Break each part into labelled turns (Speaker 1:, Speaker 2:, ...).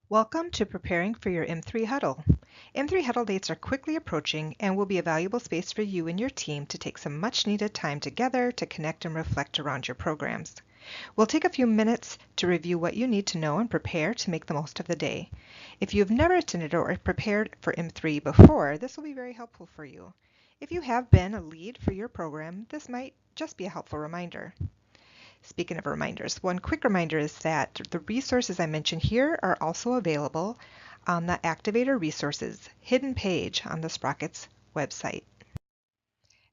Speaker 1: Welcome to preparing for your M3 Huddle. M3 Huddle dates are quickly approaching and will be a valuable space for you and your team to take some much needed time together to connect and reflect around your programs. We'll take a few minutes to review what you need to know and prepare to make the most of the day. If you've never attended or prepared for M3 before, this will be very helpful for you. If you have been a lead for your program, this might just be a helpful reminder. Speaking of reminders, one quick reminder is that the resources I mentioned here are also available on the Activator Resources hidden page on the Sprockets website.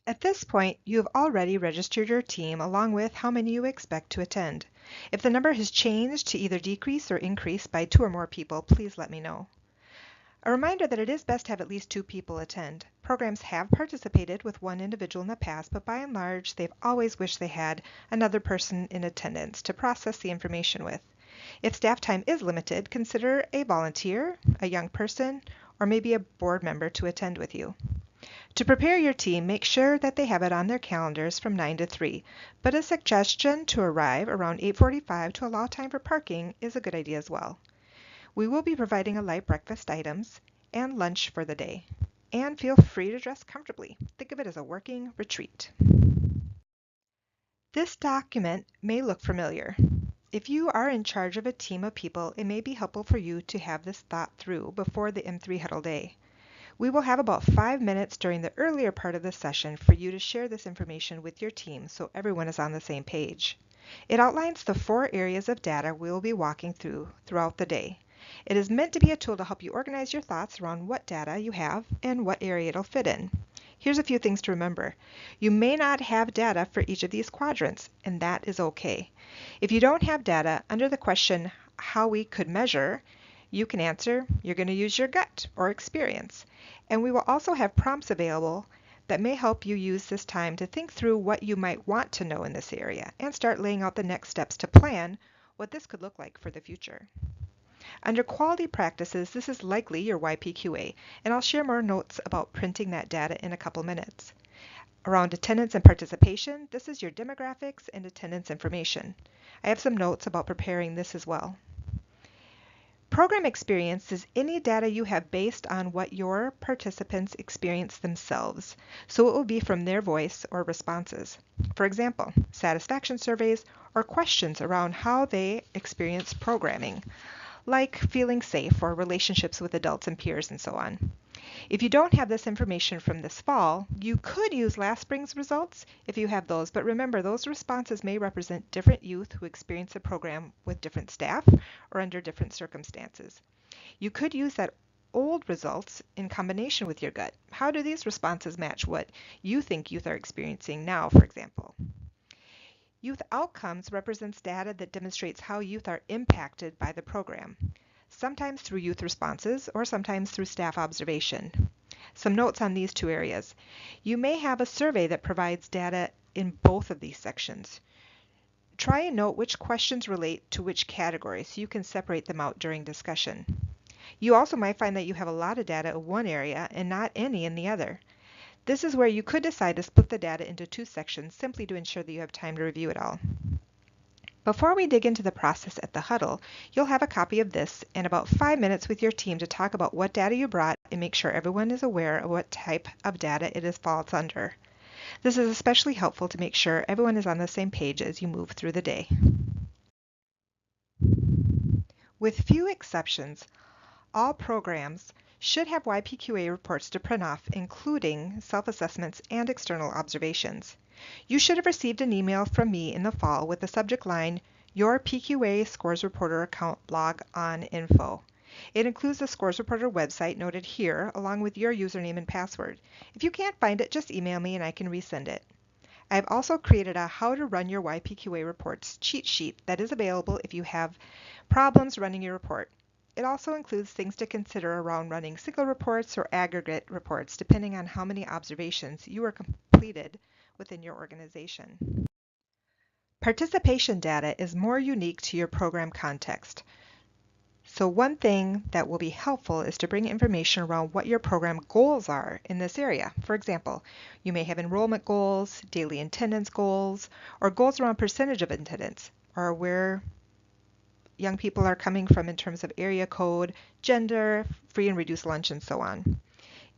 Speaker 1: At this point, you have already registered your team along with how many you expect to attend. If the number has changed to either decrease or increase by 2 or more people, please let me know. A reminder that it is best to have at least 2 people attend. Programs have participated with one individual in the past, but by and large, they've always wished they had another person in attendance to process the information with. If staff time is limited, consider a volunteer, a young person, or maybe a board member to attend with you. To prepare your team, make sure that they have it on their calendars from 9 to 3, but a suggestion to arrive around 8:45 to allow time for parking is a good idea as well. We will be providing a light breakfast items and lunch for the day. And feel free to dress comfortably. Think of it as a working retreat. This document may look familiar. If you are in charge of a team of people, it may be helpful for you to have this thought through before the M3 Huddle day. We will have about 5 minutes during the earlier part of the session for you to share this information with your team so everyone is on the same page. It outlines the 4 areas of data we will be walking through throughout the day. It is meant to be a tool to help you organize your thoughts around what data you have and what area it'll fit in. Here's a few things to remember. You may not have data for each of these quadrants, and that is okay. If you don't have data, under the question, how we could measure, you can answer, you're going to use your gut or experience. And we will also have prompts available that may help you use this time to think through what you might want to know in this area and start laying out the next steps to plan what this could look like for the future. Under quality practices, this is likely your YPQA, and I'll share more notes about printing that data in a couple minutes. Around attendance and participation, this is your demographics and attendance information. I have some notes about preparing this as well. Program experience is any data you have based on what your participants experience themselves, so it will be from their voice or responses. For example, satisfaction surveys or questions around how they experience programming, like feeling safe or relationships with adults and peers and so on. If you don't have this information from this fall, you could use last spring's results if you have those, but remember those responses may represent different youth who experience the program with different staff or under different circumstances. You could use that old results in combination with your gut. How do these responses match what you think youth are experiencing now, for example? Youth outcomes represents data that demonstrates how youth are impacted by the program, sometimes through youth responses or sometimes through staff observation. Some notes on these 2 areas. You may have a survey that provides data in both of these sections. Try and note which questions relate to which category so you can separate them out during discussion. You also might find that you have a lot of data in one area and not any in the other. This is where you could decide to split the data into 2 sections simply to ensure that you have time to review it all. Before we dig into the process at the huddle, you'll have a copy of this and about 5 minutes with your team to talk about what data you brought and make sure everyone is aware of what type of data it falls under. This is especially helpful to make sure everyone is on the same page as you move through the day. With few exceptions, all programs should have YPQA reports to print off, including self-assessments and external observations. You should have received an email from me in the fall with the subject line, Your PQA Scores Reporter Account Log On Info. It includes the Scores Reporter website noted here, along with your username and password. If you can't find it, just email me and I can resend it. I've also created a How to Run Your YPQA Reports cheat sheet that is available if you have problems running your report. It also includes things to consider around running single reports or aggregate reports, depending on how many observations you are completed within your organization. Participation data is more unique to your program context. So one thing that will be helpful is to bring information around what your program goals are in this area. For example, you may have enrollment goals, daily attendance goals, or goals around percentage of attendance, or where young people are coming from in terms of area code, gender, free and reduced lunch, and so on.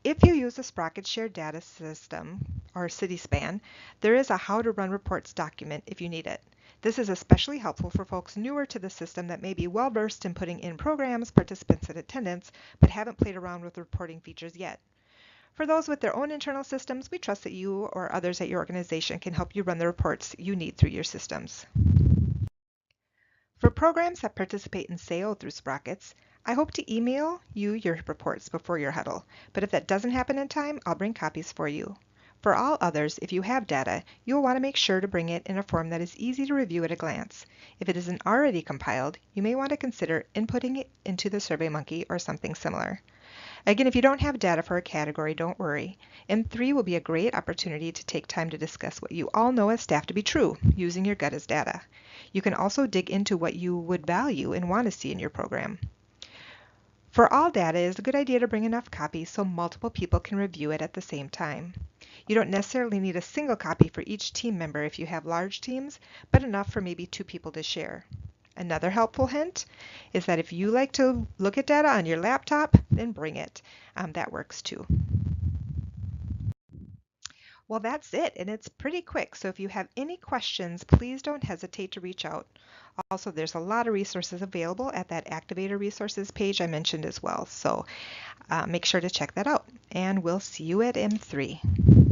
Speaker 1: If you use the Sprocket Shared Data System, or CitySpan, there is a How to Run Reports document if you need it. This is especially helpful for folks newer to the system that may be well versed in putting in programs, participants, and attendance, but haven't played around with reporting features yet. For those with their own internal systems, we trust that you or others at your organization can help you run the reports you need through your systems. For programs that participate in SAO through Sprockets, I hope to email you your reports before your huddle, but if that doesn't happen in time, I'll bring copies for you. For all others, if you have data, you'll want to make sure to bring it in a form that is easy to review at a glance. If it isn't already compiled, you may want to consider inputting it into the SurveyMonkey or something similar. Again, if you don't have data for a category, don't worry. M3 will be a great opportunity to take time to discuss what you all know as staff to be true, using your gut as data. You can also dig into what you would value and want to see in your program. For all data, it is a good idea to bring enough copies so multiple people can review it at the same time. You don't necessarily need a single copy for each team member if you have large teams, but enough for maybe 2 people to share. Another helpful hint is that if you like to look at data on your laptop, then bring it. That works too. Well, that's it, and it's pretty quick. So if you have any questions, please don't hesitate to reach out. Also, there's a lot of resources available at that Activator Resources page I mentioned as well. So make sure to check that out, and we'll see you at M3.